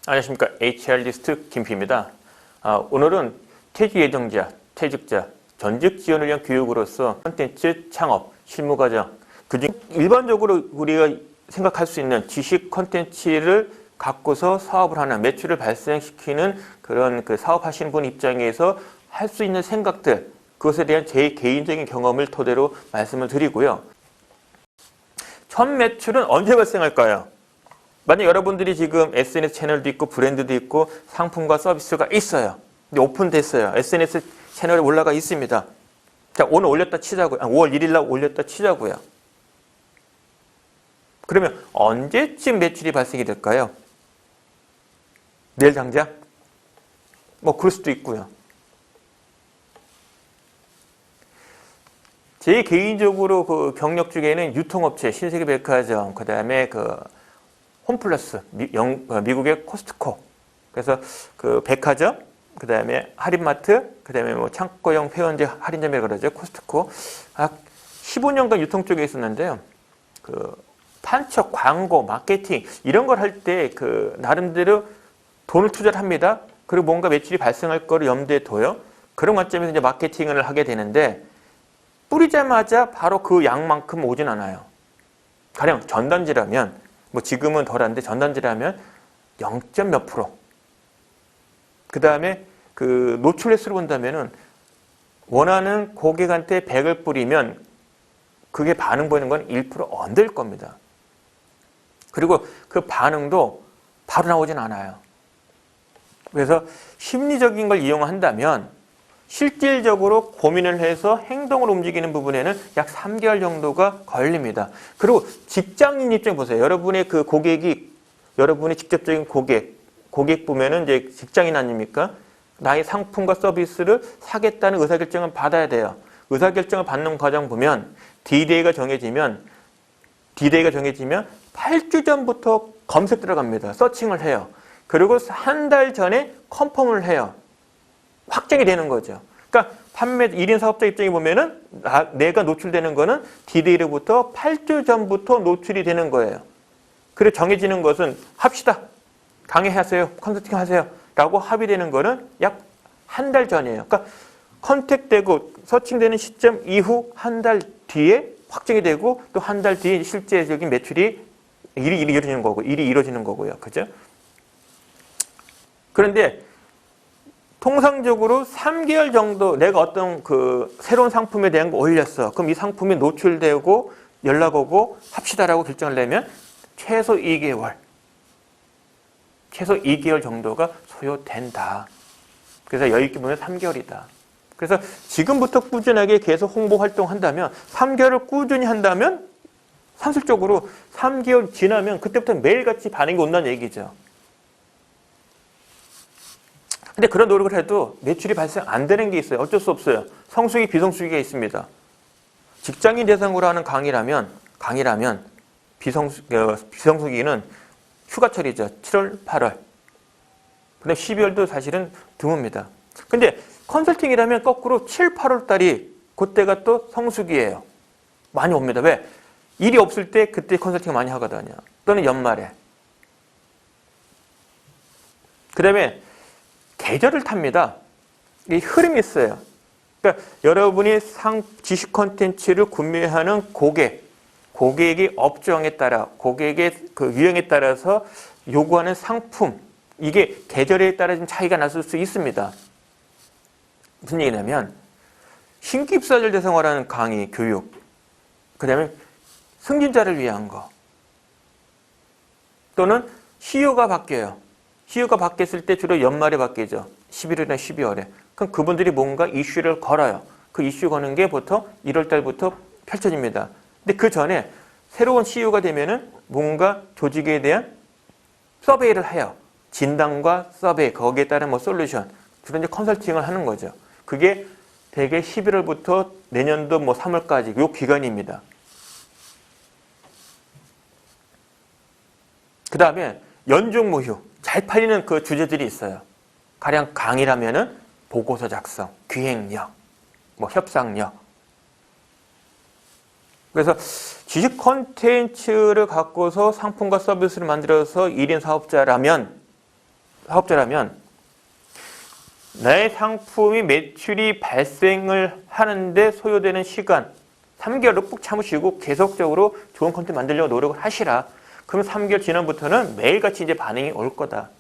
안녕하십니까. HR리스트 김P입니다. 오늘은 퇴직 예정자, 퇴직자, 전직 지원을 위한 교육으로서 콘텐츠 창업, 실무 과정, 그중 일반적으로 우리가 생각할 수 있는 지식 콘텐츠를 갖고서 사업을 하는, 매출을 발생시키는 그런 사업하시는 분 입장에서 할 수 있는 생각들, 그것에 대한 제 개인적인 경험을 토대로 말씀을 드리고요. 첫 매출은 언제 발생할까요? 만약 여러분들이 지금 SNS 채널도 있고 브랜드도 있고 상품과 서비스가 있어요. 근데 오픈됐어요. SNS 채널에 올라가 있습니다. 자, 오늘 올렸다 치자고요. 5월 1일 날 올렸다 치자고요. 그러면 언제쯤 매출이 발생이 될까요? 내일 당장? 뭐 그럴 수도 있고요. 제 개인적으로 그 경력 중에는 유통업체, 신세계백화점, 그 다음에 홈플러스, 미국의 코스트코, 그래서 그 백화점, 그 다음에 할인마트, 그 다음에 뭐 창고형 회원제 할인점이라고 그러죠. 코스트코. 15년간 유통 쪽에 있었는데요. 판촉, 광고, 마케팅, 이런 걸 할 때 나름대로 돈을 투자를 합니다. 그리고 뭔가 매출이 발생할 거를 염두에 둬요. 그런 관점에서 이제 마케팅을 하게 되는데, 뿌리자마자 바로 그 양만큼 오진 않아요. 가령 전단지라면, 뭐 지금은 덜한데 전단지라면 0.몇 %. 그 다음에 노출 횟수를 본다면은 원하는 고객한테 100을 뿌리면 그게 반응 보이는 건 1% 언더일 겁니다. 그리고 그 반응도 바로 나오진 않아요. 그래서 심리적인 걸 이용한다면 실질적으로 고민을 해서 행동을 움직이는 부분에는 약 3개월 정도가 걸립니다. 그리고 직장인 입장 보세요. 여러분의 고객이, 여러분의 직접적인 고객 보면은 이제 직장인 아닙니까? 나의 상품과 서비스를 사겠다는 의사결정을 받아야 돼요. 의사결정을 받는 과정 보면 D-Day가 정해지면 8주 전부터 검색 들어갑니다. 서칭을 해요. 그리고 한 달 전에 컨펌을 해요. 확정이 되는 거죠. 그러니까 1인 사업자 입장에 보면은 내가 노출되는 거는 D-Day로부터 8주 전부터 노출이 되는 거예요. 그리고 정해지는 것은 합시다. 강의하세요. 컨설팅 하세요. 라고 합의되는 거는 약 한 달 전이에요. 그러니까 컨택되고 서칭되는 시점 이후 한 달 뒤에 확정이 되고 또 한 달 뒤에 실제적인 매출이 일이 이루어지는 거고요. 그죠? 그런데 통상적으로 3개월 정도 내가 어떤 새로운 상품에 대한 거 올렸어. 그럼 이 상품이 노출되고 연락 오고 합시다라고 결정을 내면 최소 2개월 정도가 소요된다. 그래서 여유있게 보면 3개월이다. 그래서 지금부터 꾸준하게 계속 홍보 활동한다면 3개월을 꾸준히 한다면 산술적으로 3개월 지나면 그때부터 매일같이 반응이 온다는 얘기죠. 근데 그런 노력을 해도 매출이 발생 안 되는 게 있어요. 어쩔 수 없어요. 성수기, 비성수기가 있습니다. 직장인 대상으로 하는 강의라면 비성수기는 휴가철이죠. 7월, 8월. 근데 12월도 사실은 드뭅니다. 근데 컨설팅이라면 거꾸로 7, 8월 달이 그때가 또 성수기예요. 많이 옵니다. 왜? 일이 없을 때 그때 컨설팅 많이 하거든요. 또는 연말에. 그 다음에 계절을 탑니다. 이 흐름이 있어요. 그러니까 여러분이 지식 콘텐츠를 구매하는 고객의 업종에 따라, 고객의 유형에 따라서 요구하는 상품, 이게 계절에 따라 좀 차이가 났을 수 있습니다. 무슨 얘기냐면 신규 입사자를 대상으로 하는 강의, 교육, 그 다음에 승진자를 위한 거, 또는 CEO가 바뀌어요. CEO가 바뀌었을 때 주로 연말에 바뀌죠. 11월이나 12월에. 그럼 그분들이 뭔가 이슈를 걸어요. 그 이슈 거는 게 보통 1월 달부터 펼쳐집니다. 근데 그 전에 새로운 CEO가 되면은 뭔가 조직에 대한 서베이를 해요. 진단과 서베이, 거기에 따른 뭐 솔루션. 주로 이제 컨설팅을 하는 거죠. 그게 대개 11월부터 내년도 뭐 3월까지 요 기간입니다. 그 다음에 연중무휴. 잘 팔리는 그 주제들이 있어요. 가령 강의라면은 보고서 작성, 기획력, 뭐 협상력. 그래서 지식 콘텐츠를 갖고서 상품과 서비스를 만들어서 1인 사업자라면 사업자라면 나의 상품이 매출이 발생을 하는데 소요되는 시간 3개월로 꾹 참으시고 계속적으로 좋은 콘텐츠 만들려고 노력을 하시라. 그럼 3개월 지난부터는 매일같이 이제 반응이 올 거다.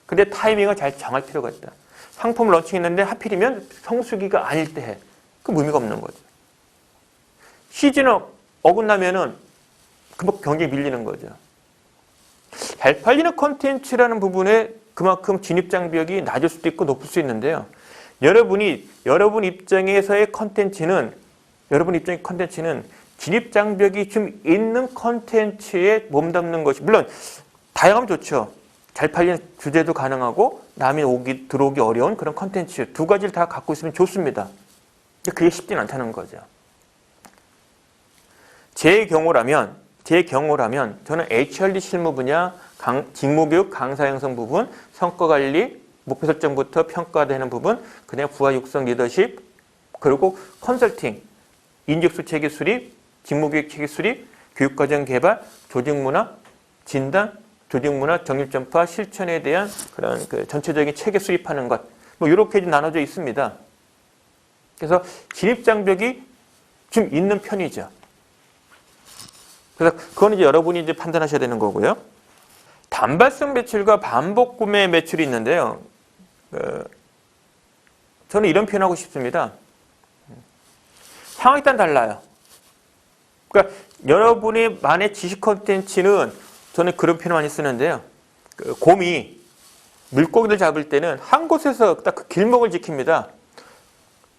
근데 타이밍을 잘 정할 필요가 있다. 상품을 런칭했는데 하필이면 성수기가 아닐 때 해. 그럼 의미가 없는 거죠. 시즌을 어긋나면은 금방 경기에 밀리는 거죠. 잘 팔리는 콘텐츠라는 부분에 그만큼 진입 장벽이 낮을 수도 있고 높을 수 있는데요. 여러분 입장에서의 콘텐츠는 진입 장벽이 좀 있는 콘텐츠에 몸담는 것이 물론 다양하면 좋죠. 잘 팔리는 주제도 가능하고 남이 들어오기 어려운 그런 콘텐츠 두 가지를 다 갖고 있으면 좋습니다. 근데 그게 쉽진 않다는 거죠. 제 경우라면 저는 HRD 실무 분야, 직무교육, 강사 형성 부분, 성과관리, 목표 설정부터 평가되는 부분, 그냥 부하 육성 리더십, 그리고 컨설팅, 인적수 체계 수립, 직무교육 체계 수립, 교육과정 개발, 조직문화, 진단, 조직문화, 정립전파, 실천에 대한 그런 그 전체적인 체계 수립하는 것, 뭐 이렇게 나눠져 있습니다. 그래서 진입 장벽이 좀 있는 편이죠. 그래서 그건 이제 여러분이 이제 판단하셔야 되는 거고요. 단발성 매출과 반복 구매 매출이 있는데요. 저는 이런 표현하고 싶습니다. 상황에 따라 달라요. 그러니까 여러분의 만의 지식 콘텐츠는 저는 그런 표현 많이 쓰는데요. 곰이 물고기를 잡을 때는 한 곳에서 딱 그 길목을 지킵니다.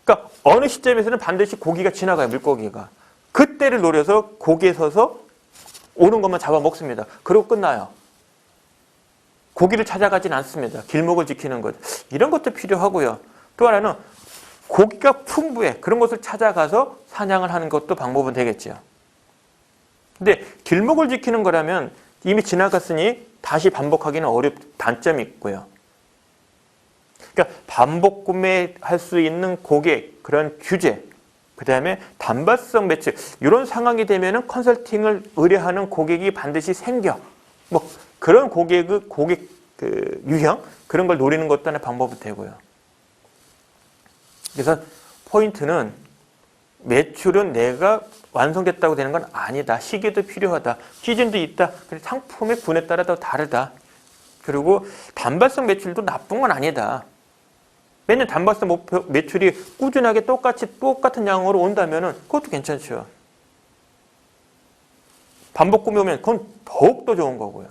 그러니까 어느 시점에서는 반드시 고기가 지나가요. 물고기가. 그때를 노려서 고기에 서서 오는 것만 잡아먹습니다. 그리고 끝나요. 고기를 찾아가진 않습니다. 길목을 지키는 것. 이런 것도 필요하고요. 또 하나는 고기가 풍부해. 그런 것을 찾아가서 사냥을 하는 것도 방법은 되겠죠. 근데 길목을 지키는 거라면 이미 지나갔으니 다시 반복하기는 단점이 있고요. 그러니까 반복 구매할 수 있는 고객, 그런 규제, 그 다음에 단발성 매출 이런 상황이 되면은 컨설팅을 의뢰하는 고객이 반드시 생겨. 뭐 그런 고객 그 유형 그런 걸 노리는 것도 하나의 방법이 되고요. 그래서 포인트는 매출은 내가 완성됐다고 되는 건 아니다. 시기도 필요하다. 시즌도 있다. 상품의 분에 따라 더 다르다. 그리고 단발성 매출도 나쁜 건 아니다. 매년 단발성 매출이 꾸준하게 똑같은 양으로 온다면 그것도 괜찮죠. 반복 구매 오면 그건 더욱더 좋은 거고요.